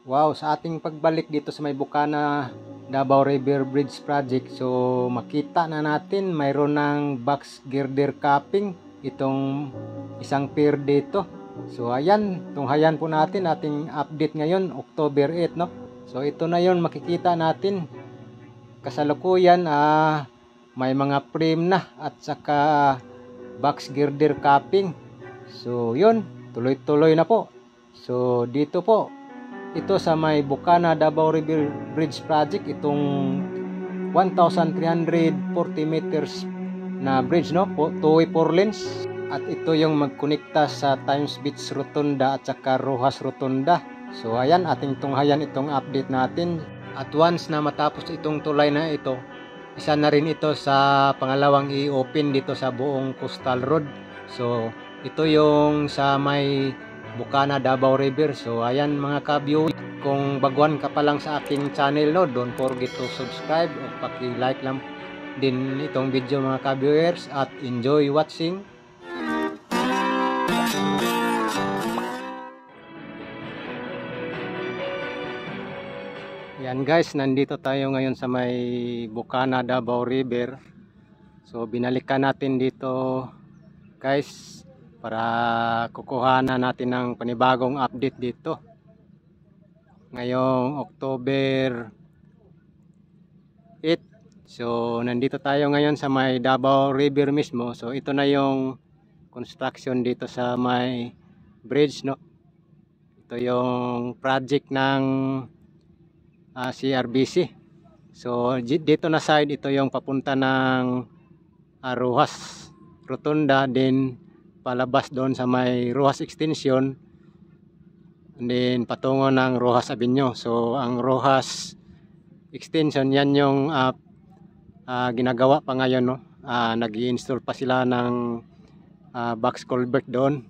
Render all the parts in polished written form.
Wow, sa ating pagbalik dito sa may Bukana Davao River Bridge Project, so makita na natin mayroon ng box girder capping itong isang pier dito. So ayan, tunghayan po natin ating update ngayon, October 8, no? So ito na yon, makikita natin kasalukuyan may mga frame na at saka box girder capping. So yun, tuloy-tuloy na po. So dito po, ito sa may Bukana Davao River Bridge Project, itong 1,340 meters na bridge, no? Two-way 4 lanes. At ito yung magkonekta sa Times Beach Rotunda at saka Rojas Rotunda. So ayan, ating tunghayan itong update natin. At once na matapos itong tulay na ito, isa na rin ito sa pangalawang i-open dito sa buong Coastal Road. So ito yung sa may Bukana Davao River. So ayan mga ka-view, kung baguhan ka pa lang sa aking channel, no, don't forget to subscribe o paki-like lang din itong video mga ka-viewers at enjoy watching. Yan guys, nandito tayo ngayon sa may Bukana Davao River. So binalikan natin dito guys para kukuhanan natin ng panibagong update dito ngayong October 8. So nandito tayo ngayon sa may Davao River mismo. So ito na yung construction dito sa may bridge, no? Ito yung project ng CRBC. So dito na side, ito yung papunta ng Rojas Rotunda, din palabas doon sa may Rojas Extension, and then patungo ng Rojas Avenue. So ang Rojas Extension, yan yung ginagawa pa ngayon, no? Nag-i-install pa sila ng box culvert doon.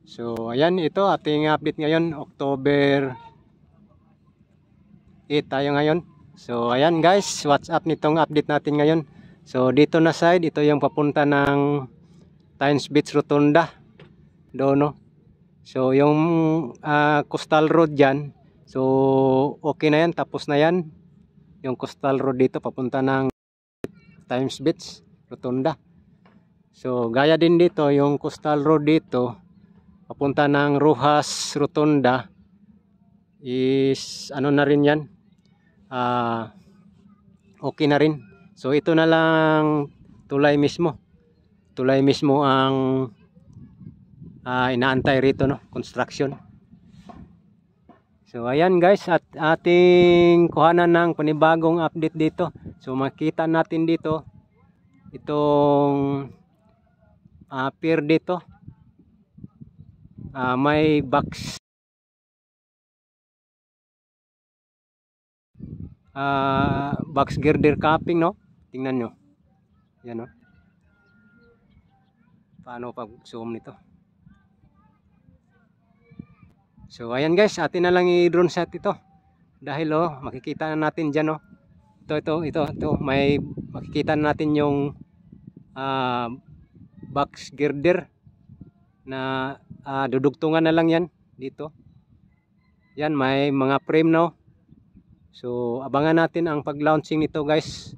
So ayan, ito ating update ngayon, October 8 tayo ngayon. So ayan guys, what's up nitong update natin ngayon. So dito na side, ito yung papunta ng Times Beach Rotunda doon, no? So yung coastal road dyan, so okay na yan, tapos na yan yung coastal road dito papunta ng Times Beach Rotunda. So gaya din dito yung coastal road dito papunta ng Rojas Rotunda is ano na rin yan, okay na rin. So ito na lang tulay mismo ang inaantay rito, no? Construction. So ayan guys, at ating kuhanan ng panibagong update dito. So makita natin dito itong pier dito, may box box girder capping, no? Tingnan nyo yan, no? Paano pag zoom nito? So ayan guys, atin na lang i-drone shot ito dahil makikita na natin dyan, ito may makikita na natin yung box girder na dudugtungan na lang yan dito. Yan, may mga frame, no? So abangan natin ang pag-launching nito guys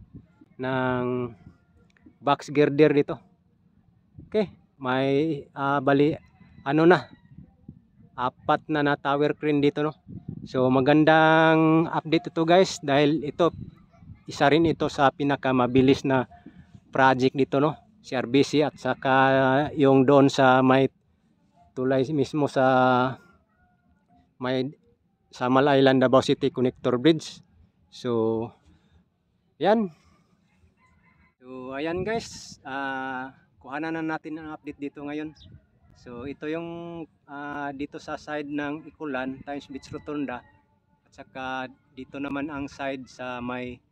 ng box girder dito. Okay, may bali ano na, 4 na tower crane dito, no? So magandang update ito guys dahil ito isa rin ito sa pinakamabilis na project dito, no? CRBC at saka yung doon sa may tulay mismo sa may Samal Island Davao City Connector Bridge. So yan. So ayan guys, kuhanan na natin ang update dito ngayon. So ito yung dito sa side ng Ikulan, Times Beach Rotunda, at saka dito naman ang side sa may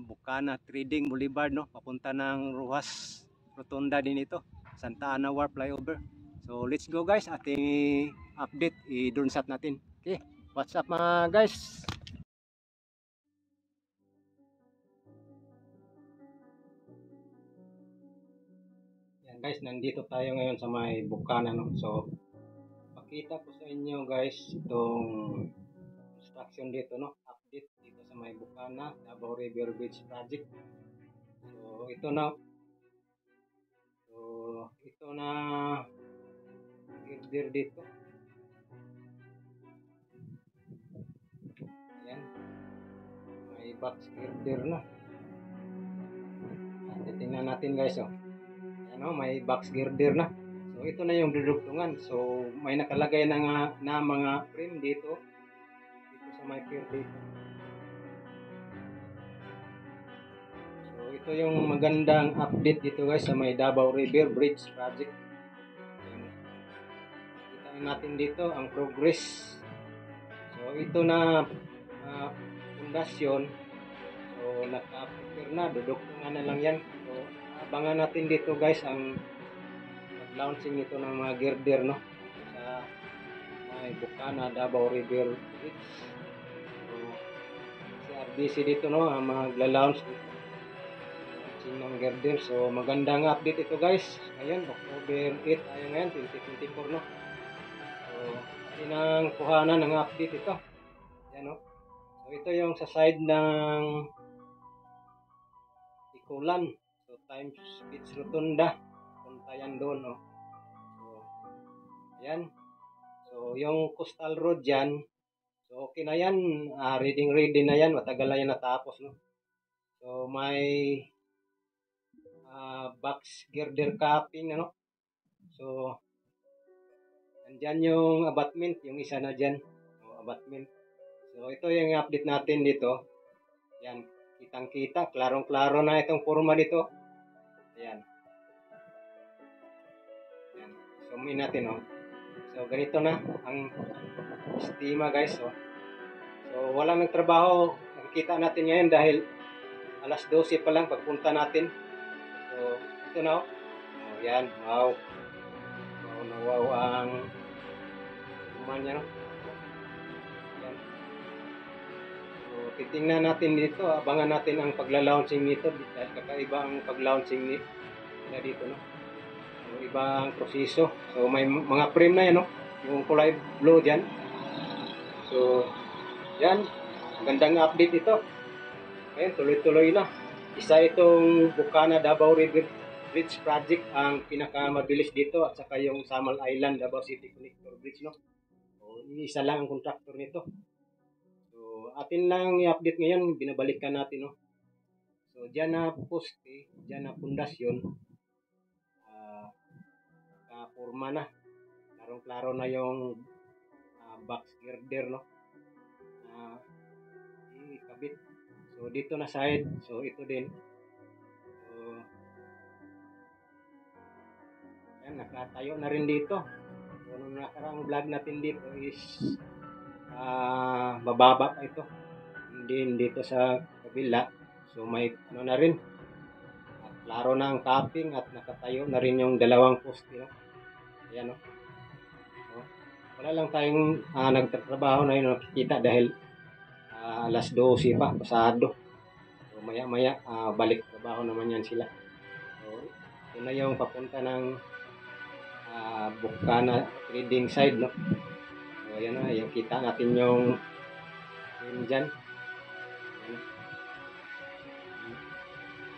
Bukana Trading Boulevard, no? Papunta ng Rojas Rotunda din ito, Santa Ana War Flyover. So let's go guys, ating update i-drone shot natin. Okay, what's up mga guys? Yan guys, nandito tayo ngayon sa may Bukana, no? So Ipapakita ko sa inyo guys itong construction dito, no? Update dito sa may Bukana Davao River Bridge Project. So ito na. So ito na girder dito. Ayan. May box girder na. Tingnan natin guys, oh. Ayan, oh, may box girder na. So ito na yung dudugtungan. So may nakalagay na mga frame dito sa may pier dito. So ito yung magandang update dito guys sa may Davao River Bridge Project. Kita natin dito ang progress. So ito na pundasyon. So naka-prepare na, dudugtungan na lang yan. So abangan natin dito guys ang launching nito ng mga girder, no, sa may Bukana Davao River Bridge. So si RBC dito, no, ang magla-launch dito launching ng girder. So magandang update ito guys. Ayan, October 8 tayo ngayon, 2024, no. So atin ang kuhanan ng update ito. Ayan, no. So ito yung sa side ng Ikulan. So Times Beach Rotunda. Punta yan doon, no. So ayan. So yung coastal road dyan, so okay na yan. Ready na yan. Matagal na yan natapos, no. So may box girder capping, ano. So andyan yung abutment, yung isa na dyan, abutment. So ito yung update natin dito. Yan, kitang-kita, klarong-klaro na itong forma dito. Ayan. Ayan. Zoom in natin, oh. So ganito na ang estima guys, oh. So walang nagtrabaho, nakikita natin ngayon dahil alas 12 pa lang pagpunta natin. So ito na, oh. Yan, wow. Wow na wow ang forma niya, no. Yan. So titingnan natin dito, abangan natin ang pagla-launching nito dahil kakaiba ang pag-launching nila dito, no. So ibang proseso. So may mga frame na yan, no, yung kulay blue dyan. So yan, magandang update ito. Ayan, tuloy-tuloy na. Isa itong Bukana Davao River Bridge Project ang pinakamabilis dito, at saka yung Samal Island Davao City Connector Bridge, no. So isa lang ang contractor nito. So atin lang i-update ngayon, binabalikan natin, no. So dyan na poste, dyan na pundasyon, forma na. Klarong-klaro na yung box girder, no, ikabit. So dito na side, so ito din. So yan, nakatayo na rin dito. So nung nakaraang vlog natin dito is bababa pa ito. Hindi dito sa kabila. So may ano na rin, klaro na ang capping at nakatayo na rin yung dalawang poste, no. Ayan, no. So, wala lang tayong nagtatrabaho na yun nakikita dahil alas 12 pa, pasado. So maya-maya balik trabaho naman yan sila. So ito na yung papunta ng Bukana trading side, no. So ayan na, yung kita natin yung yun dyan.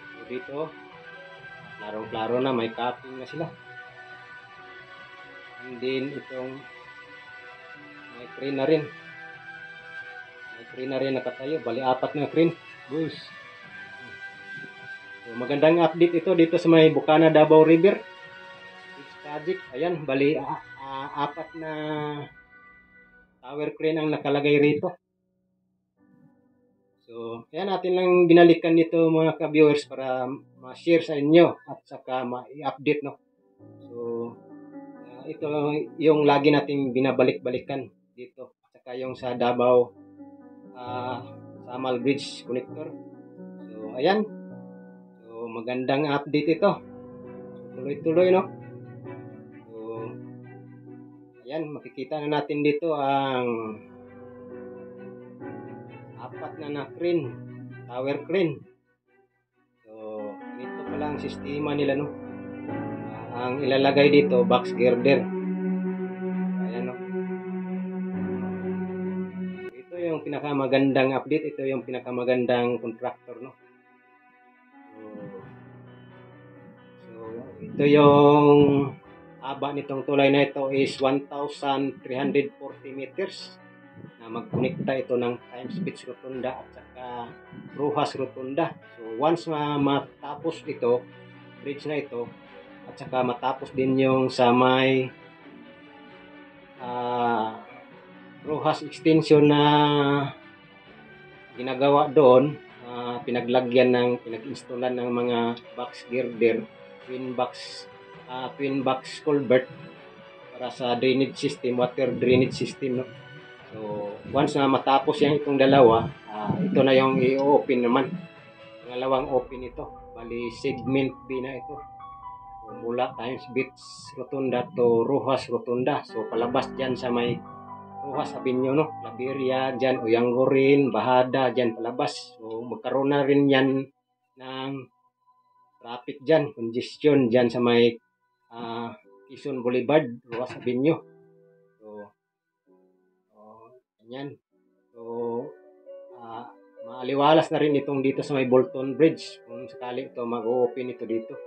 So dito, klarong-klaro na, may capping na sila. And then itong may crane na rin. May crane na rin nakatayo. Bali 4 na crane. Boys. So magandang update ito dito sa may Bukana Davao River Bridge Project. Ayan, bali 4 na tower crane ang nakalagay rito. So ayan, natin lang binalikan dito mga ka-viewers para ma-share sa inyo at saka ma-update, no. So ito yung lagi nating binabalik-balikan dito, at saka yung sa Davao Samal Bridge Connector. So ayan, so magandang update ito. Tuloy-tuloy, no. So ayan, makikita na natin dito ang 4 na crane, tower crane. So ito pala ang sistema nila, no. Ang ilalagay dito, box girder. Ayan, no. yung pinakamagandang update, ito yung pinakamagandang contractor, no. So ito yung haba nitong tulay na ito is 1,340 meters na magkonekta ito ng Times Beach Rotunda at saka Rojas Rotunda. So once matapos ito, bridge na ito, at saka matapos din yung sa may Rojas extension na ginagawa doon, pinag-installan ng mga box girder, twin box culvert para sa drainage system, water drainage system, no? So once na matapos yan itong dalawa, ito na yung i-open naman, pangalawang open ito, bali segment B na ito. So, mula Times Beach Rotunda to Rojas Rotunda. So palabas dyan sa may Rojas Avenue, no? Labiria dyan, Uyanggorin, Bahada dyan palabas. So magkaroon na rin yan ng traffic dyan, congestion dyan sa may Quezon Boulevard, Rojas Avenue. So yan. So maaliwalas na rin itong dito sa may Bolton Bridge kung sakali ito mag-open ito dito.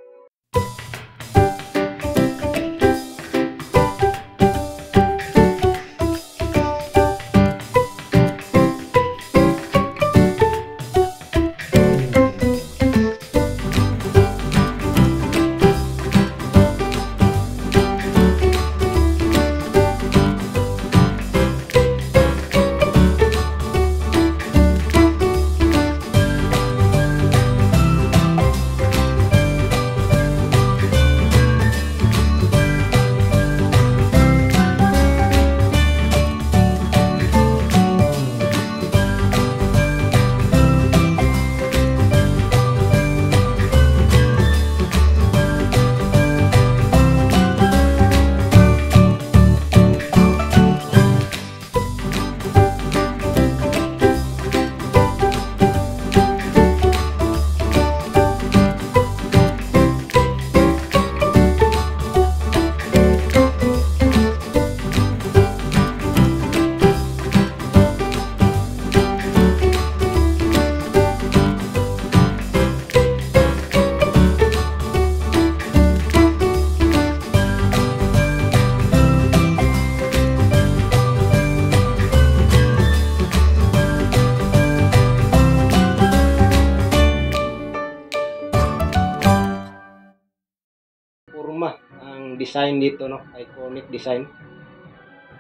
Ang design dito, no, iconic design.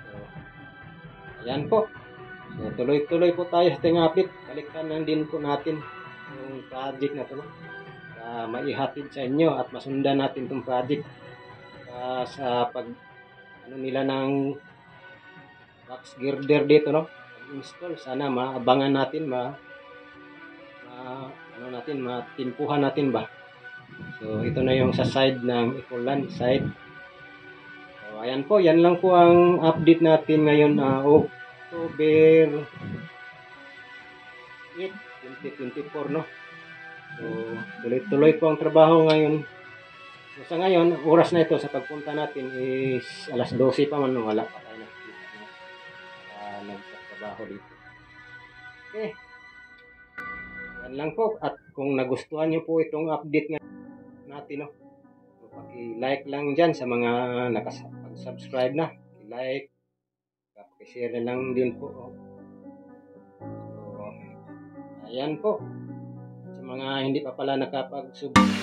So ayan po. So tuloy-tuloy po tayo sa ating update. Balikan lang din po natin yung project na to, no, maihatid sa inyo at masundan natin itong project sa pag nila ng box girder dito, no, install. Sana maabangan natin, matimpuhan natin ba. So ito na yung sa side ng Ecoland side. So ayan po, yan lang po ang update natin ngayon, October 8, 2024, no. So tuloy-tuloy po ang trabaho ngayon. So sa ngayon, oras na ito sa pagpunta natin is alas 12 pa man, wala pa tayo nagtatrabaho dito. Okay. Yan lang po, at kung nagustuhan niyo po itong update natin, no, so paki-like lang dyan sa mga nakasubscribe na, i-like, paki-share na lang din po. So ayan po, sa mga hindi pa pala nakapag-subscribe.